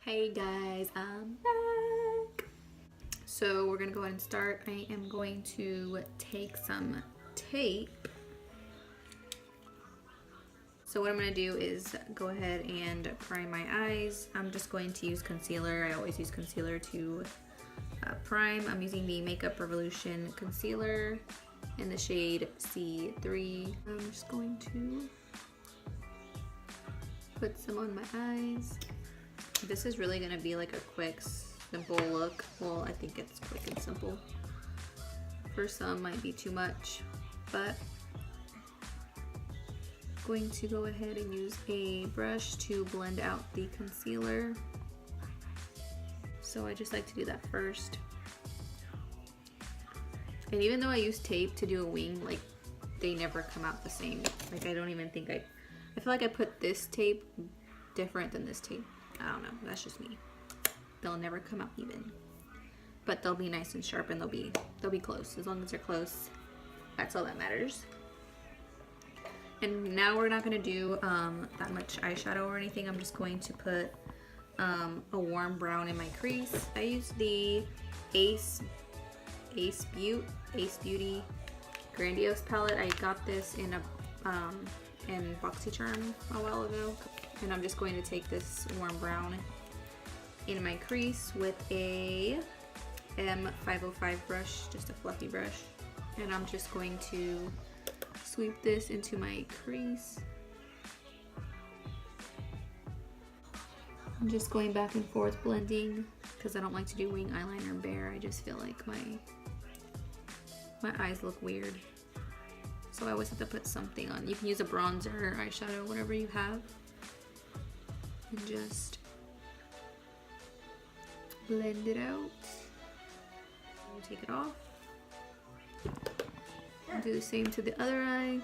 Hey guys, I'm back. So we're gonna go ahead and start. I am going to take some tape. So what I'm gonna do is go ahead and prime my eyes. I'm just going to use concealer. I always use concealer to prime. I'm using the Makeup Revolution concealer in the shade C3. I'm just going to put some on my eyes. This is really gonna be like a quick, simple look. Well, I think it's quick and simple. For some, might be too much, but I'm going to go ahead and use a brush to blend out the concealer. So I just like to do that first. And even though I use tape to do a wing, like they never come out the same. Like I don't even think I feel like I put this tape different than this tape. I don't know, that's just me. They'll never come out even. But they'll be nice and sharp and they'll be close. As long as they're close, that's all that matters. And now we're not gonna do that much eyeshadow or anything. I'm just going to put a warm brown in my crease. I use the Ace Beauty Grandiose palette. I got this in BoxyCharm a while ago. And I'm just going to take this warm brown in my crease with a M505 brush, just a fluffy brush. And I'm just going to sweep this into my crease. I'm just going back and forth blending because I don't like to do wing eyeliner bare. I just feel like my eyes look weird. So I always have to put something on. You can use a bronzer, eyeshadow, whatever you have. And just blend it out. Take it off. And do the same to the other eye.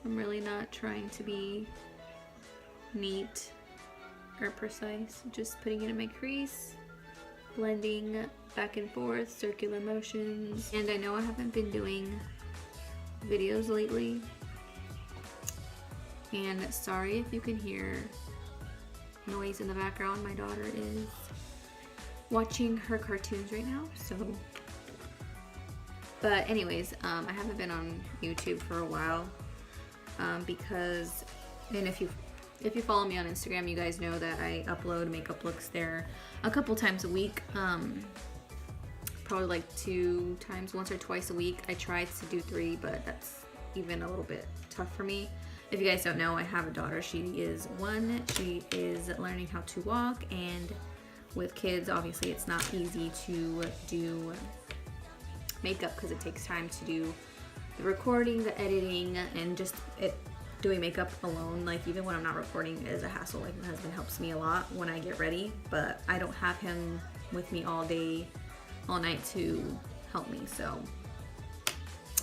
I'm really not trying to be neat or precise. Just putting it in my crease, blending back and forth, circular motions. And I know I haven't been doing videos lately. And sorry if you can hear noise in the background. My daughter is watching her cartoons right now, so. But anyways, I haven't been on YouTube for a while because, and if you follow me on Instagram, you guys know that I upload makeup looks there a couple times a week. Probably like 2 times, once or twice a week. I tried to do 3, but that's even a little bit tough for me. If you guys don't know, I have a daughter. She is 1. She is learning how to walk, and with kids, obviously it's not easy to do makeup because it takes time to do the recording, the editing, and just doing makeup alone. Like even when I'm not recording is a hassle. Like my husband helps me a lot when I get ready, but I don't have him with me all day, all night to help me. So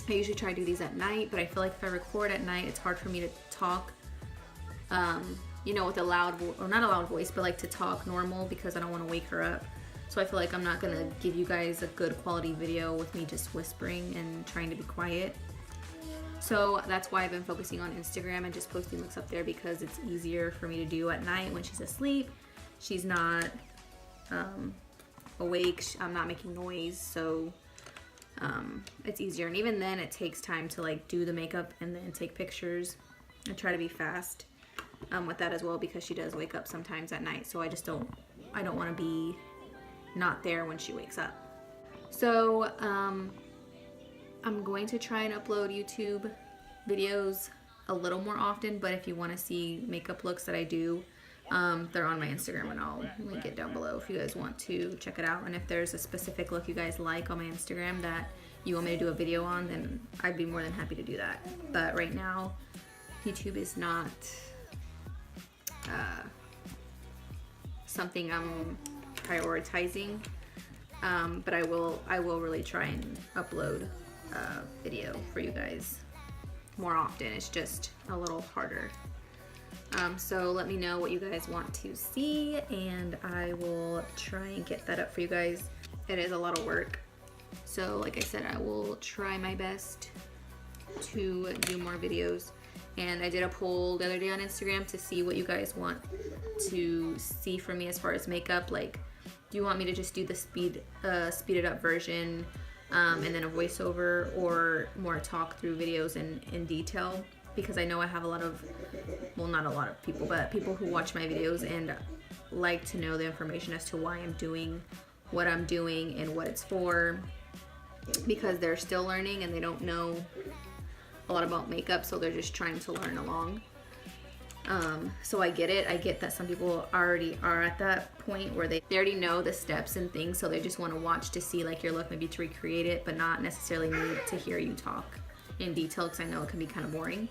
I usually try to do these at night, but I feel like if I record at night, it's hard for me to talk, you know, with a loud, or not a loud voice, but like to talk normal because I don't want to wake her up. So I feel like I'm not going to give you guys a good quality video with me just whispering and trying to be quiet. So that's why I've been focusing on Instagram and just posting looks up there because it's easier for me to do at night when she's asleep. She's not awake. I'm not making noise, so it's easier. And even then it takes time to like do the makeup and then take pictures. I try to be fast with that as well because she does wake up sometimes at night, so I don't want to be not there when she wakes up. So I'm going to try and upload YouTube videos a little more often, but if you want to see makeup looks that I do, they're on my Instagram, and I'll link it down below if you guys want to check it out. And if there's a specific look you guys like on my Instagram that you want me to do a video on, then I'd be more than happy to do that. But right now, YouTube is not something I'm prioritizing. But I will really try and upload a video for you guys more often. It's just a little harder. So let me know what you guys want to see, and I will try and get that up for you guys. It is a lot of work, so like I said, I will try my best to do more videos. And I did a poll the other day on Instagram to see what you guys want to see from me as far as makeup. Like, do you want me to just do the speeded up version and then a voiceover, or more talk through videos in detail? Because I know I have a lot of, well, not a lot of people, but people who watch my videos and like to know the information as to why I'm doing what I'm doing and what it's for, because they're still learning and they don't know a lot about makeup, so they're just trying to learn along. So I get it. I get that some people already are at that point where they already know the steps and things, so they just want to watch to see like your look, maybe to recreate it, but not necessarily need to hear you talk in detail, because I know it can be kind of boring.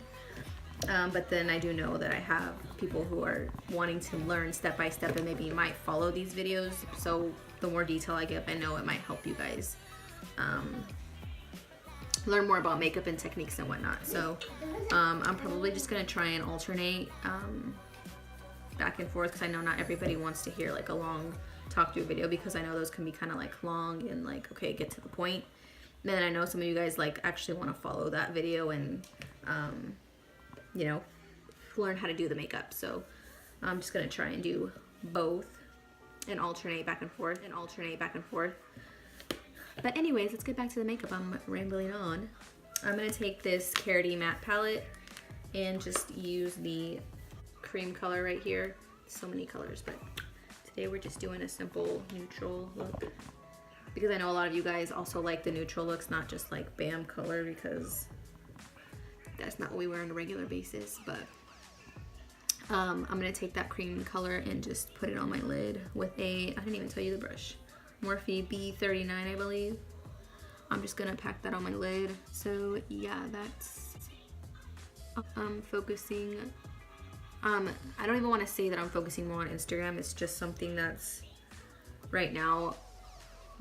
But then I do know that I have people who are wanting to learn step by step and maybe might follow these videos. So the more detail I give, I know it might help you guys learn more about makeup and techniques and whatnot. So I'm probably just gonna try and alternate back and forth, because I know not everybody wants to hear like a long talk through video, because I know those can be kind of like long and like, okay, get to the point. And then I know some of you guys like actually want to follow that video and you know, learn how to do the makeup. So I'm just gonna try and do both and alternate back and forth. But anyways, let's get back to the makeup. I'm rambling on. I'm gonna take this Carity matte palette and just use the cream color right here. So many colors, but today we're just doing a simple neutral look, because I know a lot of you guys also like the neutral looks, not just like bam color, because that's not what we wear on a regular basis. But I'm gonna take that cream color and just put it on my lid with a, I didn't even tell you the brush, Morphe B39, I believe. I'm just gonna pack that on my lid. So yeah, that's focusing. I don't even want to say that I'm focusing more on Instagram. It's just something that's right now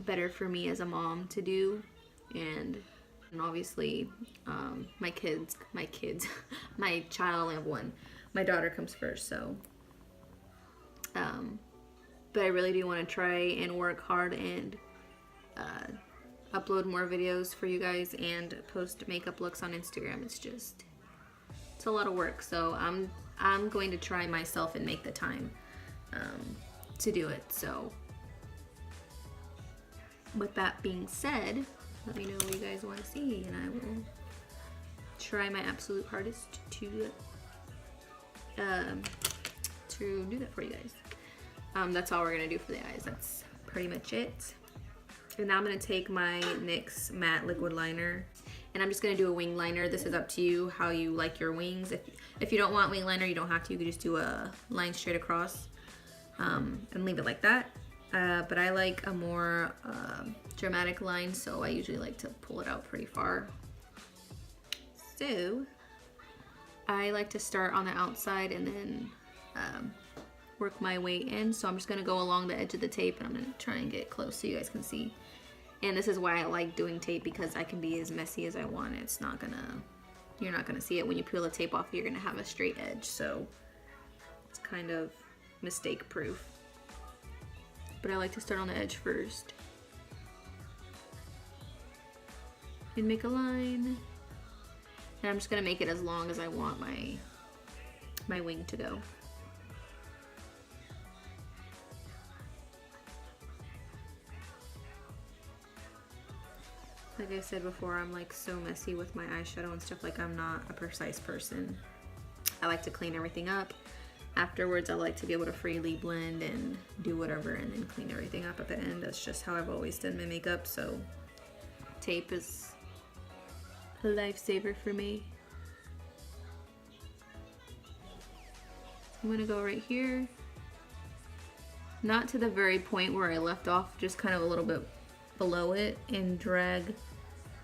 better for me as a mom to do, and obviously my kids, my child, I only have one. My daughter comes first, so but I really do want to try and work hard and upload more videos for you guys and post makeup looks on Instagram. It's a lot of work, so I'm going to try myself and make the time to do it. So with that being said, let me know what you guys want to see, and I will try my absolute hardest to do that for you guys. That's all we're gonna do for the eyes. That's pretty much it. And now I'm gonna take my NYX matte liquid liner, and I'm just gonna do a wing liner. This is up to you how you like your wings. If you don't want wing liner, you don't have to. You can just do a line straight across and leave it like that. But I like a more dramatic line, so I usually like to pull it out pretty far. So I like to start on the outside and then work my way in. So I'm just gonna go along the edge of the tape, and I'm gonna try and get close so you guys can see. And this is why I like doing tape, because I can be as messy as I want. It's not gonna, you're not gonna see it. When you peel the tape off, you're gonna have a straight edge, so it's kind of mistake proof. But I like to start on the edge first and make a line. And I'm just gonna make it as long as I want my wing to go. Like I said before, I'm like so messy with my eyeshadow and stuff. Like, I'm not a precise person. I like to clean everything up. Afterwards, I like to be able to freely blend and do whatever and then clean everything up at the end. That's just how I've always done my makeup, so tape is a lifesaver for me. I'm gonna go right here. Not to the very point where I left off, just kind of a little bit below it, and drag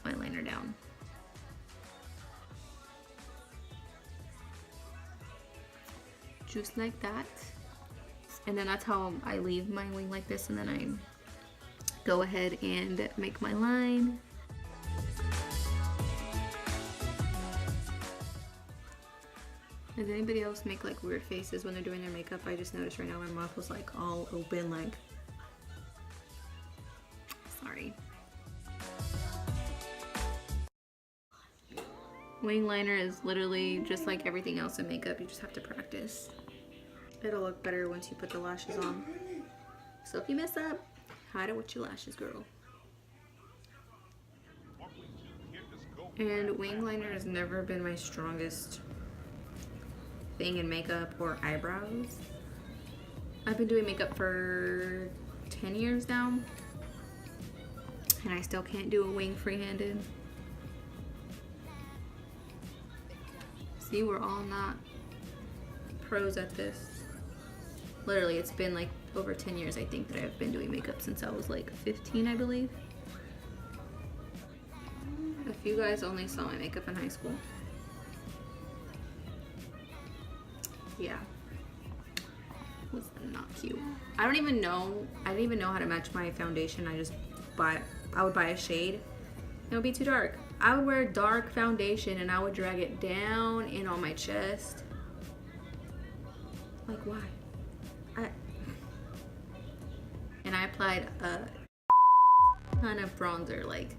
my liner down. Just like that. And then that's how I leave my wing, like this, and then I go ahead and make my line. Does anybody else make like weird faces when they're doing their makeup? I just noticed right now my mouth was like all open, like, sorry. Wing liner is literally just like everything else in makeup. You just have to practice. It'll look better once you put the lashes on. So if you mess up, hide it with your lashes, girl. And wing liner has never been my strongest thing in makeup or eyebrows. I've been doing makeup for 10 years now, and I still can't do a wing free-handed. See, we're all not pros at this. Literally, it's been like over 10 years, I think, that I've been doing makeup since I was like 15, I believe. If you guys only saw my makeup in high school. Yeah. It was not cute. I didn't even know how to match my foundation. I would buy a shade. It would be too dark. I would wear dark foundation and I would drag it down in on my chest. Like, why? And I applied a ton of bronzer, like,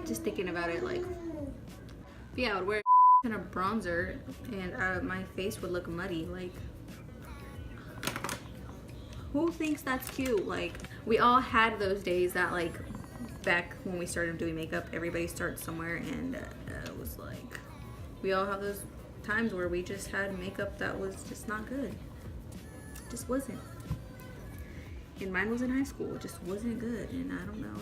just thinking about it, like, but yeah, I would wear a ton of bronzer and my face would look muddy. Like, who thinks that's cute? Like, we all had those days that, like, back when we started doing makeup, everybody starts somewhere, and it was like, we all have those times where we just had makeup that was just not good. It just wasn't. And mine was in high school. It just wasn't good, and I don't know.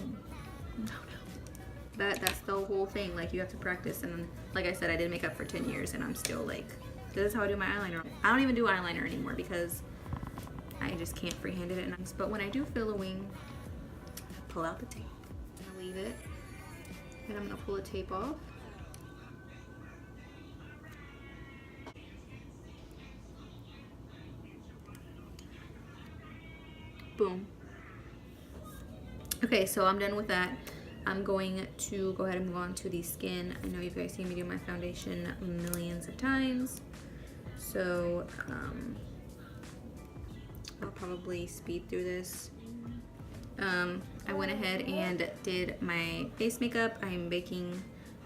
That's the whole thing. Like, you have to practice, and like I said, I did makeup for 10 years, and I'm still like, this is how I do my eyeliner. I don't even do eyeliner anymore because I just can't freehand it. But when I do fill a wing, I pull out the tape. I'm gonna leave it, and I'm gonna pull the tape off. Boom. Okay, so I'm done with that. I'm going to go ahead and move on to the skin. I know you guys seen me do my foundation millions of times, so I'll probably speed through this. I went ahead and did my face makeup. I'm baking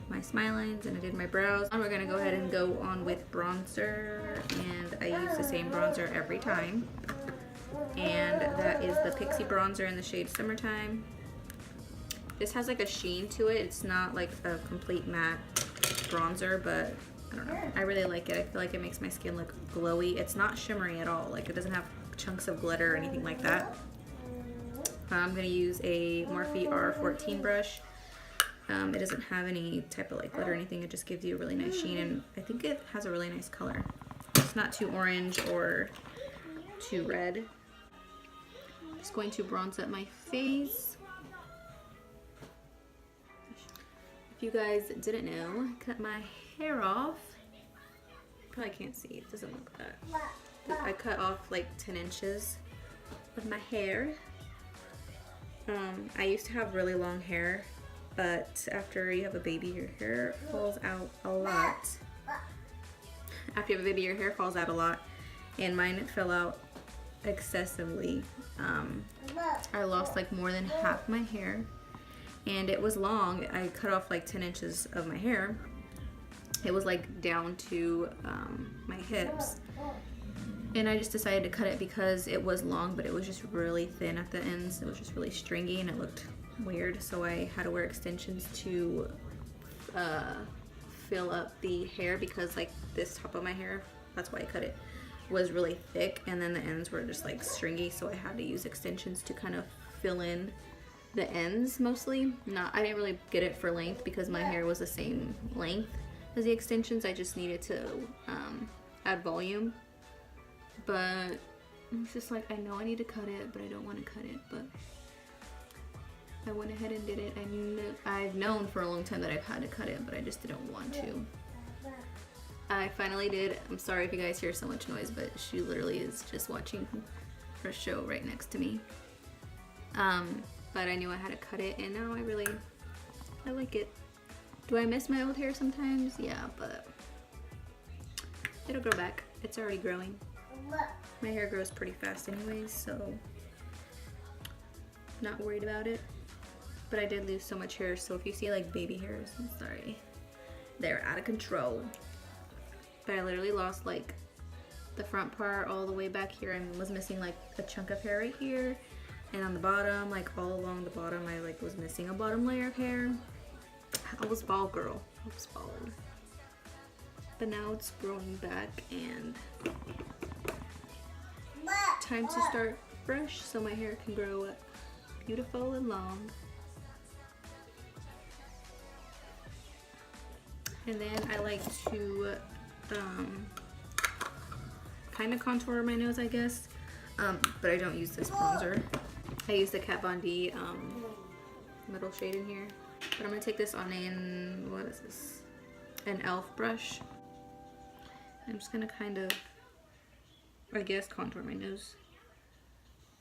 my smile lines and I did my brows. And we're gonna go ahead and go on with bronzer, and I use the same bronzer every time. And that is the Pixie bronzer in the shade Summertime. This has like a sheen to it. It's not like a complete matte bronzer, but I don't know. I really like it. I feel like it makes my skin look glowy. It's not shimmery at all. Like, it doesn't have chunks of glitter or anything like that. I'm gonna use a Morphe R14 brush. It doesn't have any type of like glitter or anything. It just gives you a really nice sheen, and I think it has a really nice color. It's not too orange or too red. Just going to bronze up my face. If you guys didn't know, I cut my hair off. Probably can't see, it doesn't look that. But I cut off like 10 inches of my hair. I used to have really long hair, but after you have a baby, your hair falls out a lot. After you have a baby, your hair falls out a lot, and mine fell out excessively. I lost like more than half my hair, and it was long. I cut off like 10 inches of my hair. It was like down to my hips, and I just decided to cut it because it was long, but it was just really thin at the ends. It was just really stringy and it looked weird, so I had to wear extensions to fill up the hair, because like this top of my hair, that's why I cut it, was really thick, and then the ends were just like stringy, so I had to use extensions to kind of fill in the ends mostly. I didn't really get it for length because my hair was the same length as the extensions. I just needed to add volume, but it's just like, I know I need to cut it, but I don't want to cut it, but I went ahead and did it. I've known for a long time that I've had to cut it, but I just didn't want to. I finally did. I'm sorry if you guys hear so much noise, but she literally is just watching her show right next to me. But I knew I had to cut it, and now I like it. Do I miss my old hair sometimes? Yeah, but it'll grow back. It's already growing. My hair grows pretty fast anyways, so not worried about it. but I did lose so much hair, so if you see like baby hairs, I'm sorry. They're out of control. But I literally lost like the front part all the way back here and was missing like a chunk of hair right here. And on the bottom, like all along the bottom, I like was missing a bottom layer of hair. I was bald, girl. I was bald. But now it's growing back and time to start fresh so my hair can grow beautiful and long. And then I like to kind of contour my nose, I guess, but I don't use this bronzer. I use the Kat Von D middle shade in here, but I'm gonna take this on what is this? An e.l.f. brush. I'm just gonna kind of, I guess, contour my nose,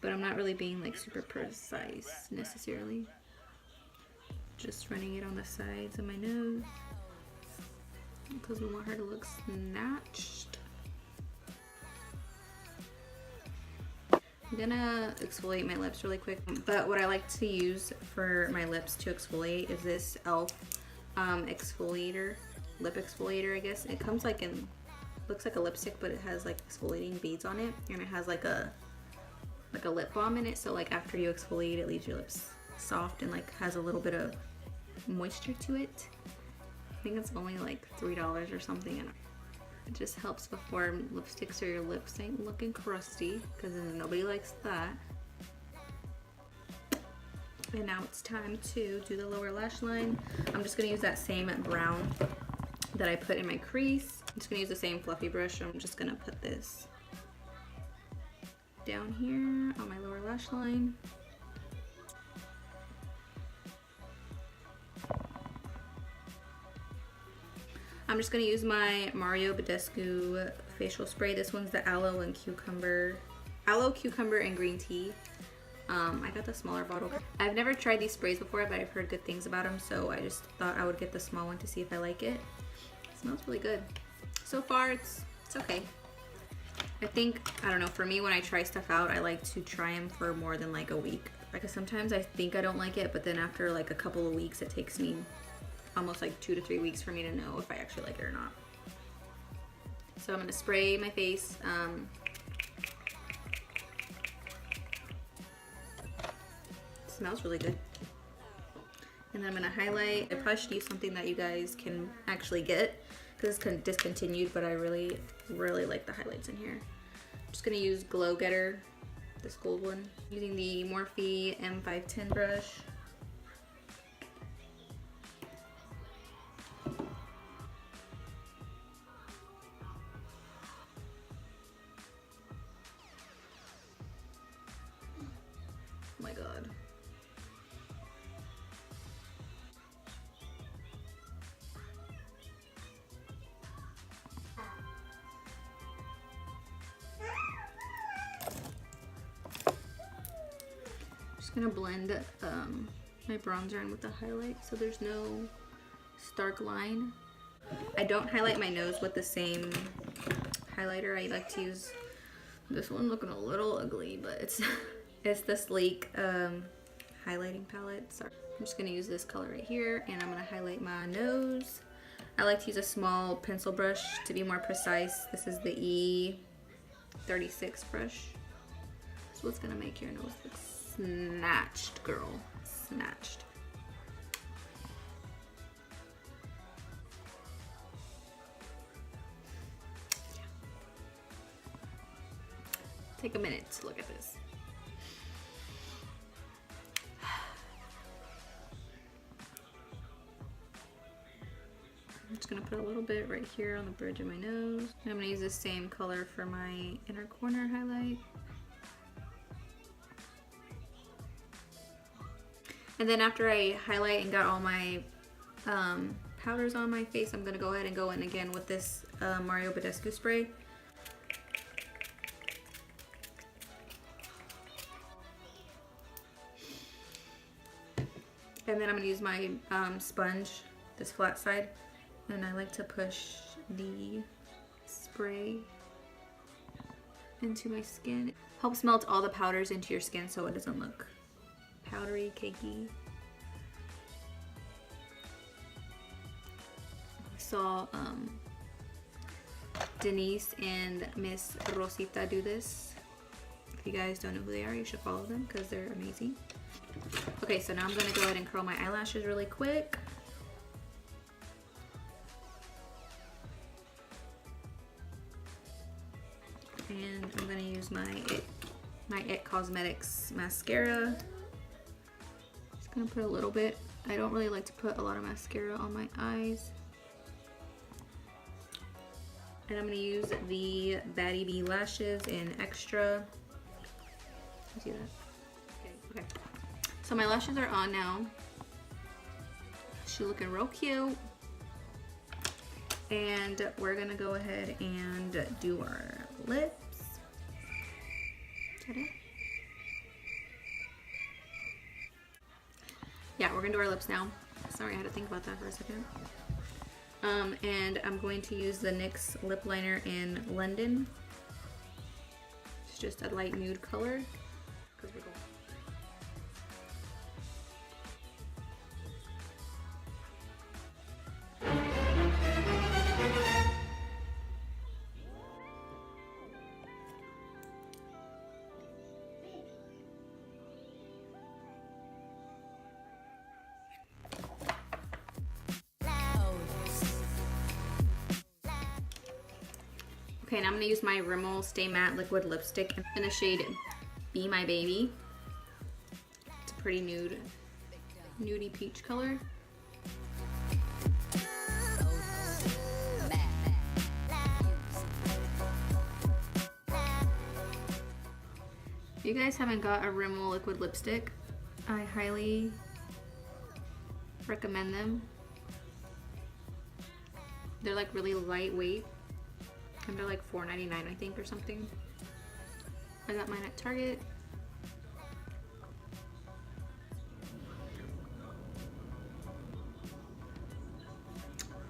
but I'm not really being like super precise necessarily. Just running it on the sides of my nose because we want her to look snatched. I'm gonna exfoliate my lips really quick, but what I like to use for my lips to exfoliate is this e.l.f. exfoliator, lip exfoliator, I guess. It comes like in, looks like a lipstick, but it has like exfoliating beads on it, and it has like a lip balm in it, so like after you exfoliate, it leaves your lips soft and like has a little bit of moisture to it. I think it's only like $3 or something, and it just helps before lipsticks or your lips ain't looking crusty, because nobody likes that. And now it's time to do the lower lash line. I'm just gonna use that same brown that I put in my crease. I'm just gonna use the same fluffy brush. I'm just gonna put this down here on my lower lash line. I'm just gonna use my Mario Badescu facial spray. This one's the aloe cucumber and green tea. I got the smaller bottle. I've never tried these sprays before, but I've heard good things about them, so I just thought I would get the small one to see if I like it. It smells really good. So far, it's okay. I think, I don't know, for me when I try stuff out, I like to try them for more than like a week. Like sometimes I think I don't like it, but then after like a couple of weeks, it takes me almost like 2 to 3 weeks for me to know if I actually like it or not. So I'm gonna spray my face. Smells really good. And then I'm gonna highlight. I probably should use something that you guys can actually get because it's discontinued, but I really like the highlights in here. I'm just gonna use Glow Getter, this gold one, using the Morphe M510 brush. Oh my god. Just gonna blend my bronzer in with the highlight so there's no stark line. I don't highlight my nose with the same highlighter. I like to use this one, looking a little ugly, but it's it's the Sleek highlighting palette. Sorry. I'm just gonna use this color right here, and I'm gonna highlight my nose. I like to use a small pencil brush to be more precise. This is the E36 brush. So it's gonna make your nose look snatched, girl. Snatched. Yeah. Take a minute to look at this. I'm just gonna put a little bit right here on the bridge of my nose. And I'm gonna use the same color for my inner corner highlight. And then after I highlight and got all my powders on my face, I'm gonna go ahead and go in again with this Mario Badescu spray. And then I'm gonna use my sponge, this flat side, and I like to push the spray into my skin. Helps melt all the powders into your skin so it doesn't look powdery, cakey. saw Denise and Miss Rosita do this. If you guys don't know who they are, you should follow them because they're amazing. Okay, so now I'm gonna go ahead and curl my eyelashes really quick. And I'm gonna use my It Cosmetics mascara. Just gonna put a little bit. I don't really like to put a lot of mascara on my eyes. And I'm gonna use the Batty Bee lashes in Extra. You see that? Okay. So my lashes are on now. She's looking real cute. And we're gonna go ahead and do our lips. Is that it? Yeah, we're gonna do our lips now. Sorry, I had to think about that for a second. And I'm going to use the NYX lip liner in London. It's just a light nude color. Because we're going. Okay, now I'm gonna use my Rimmel Stay Matte Liquid Lipstick in the shade Be My Baby. It's a pretty nudie peach color. If you guys haven't got a Rimmel liquid lipstick, I highly recommend them. They're like really lightweight. And they're like $4.99 I think or something. I got mine at Target.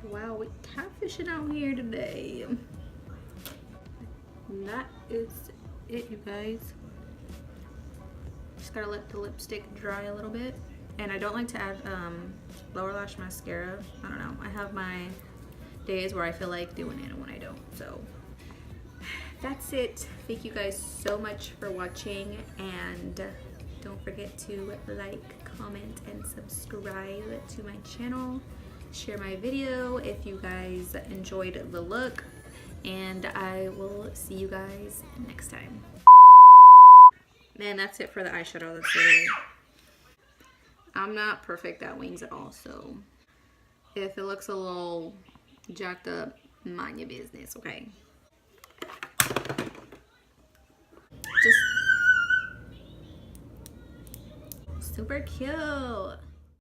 Wow, we catfishing out here today. And that is it, you guys. Just gotta let the lipstick dry a little bit. And I don't like to add lower lash mascara. I don't know. I have my days where I feel like doing it and when I don't. So that's it. Thank you guys so much for watching, and don't forget to like, comment, and subscribe to my channel. Share my video if you guys enjoyed the look, and I will see you guys next time. Man, that's it for the eyeshadow. That's literally, I'm not perfect at wings at all, so if it looks a little jacked up, mind your business, okay? Just super cute.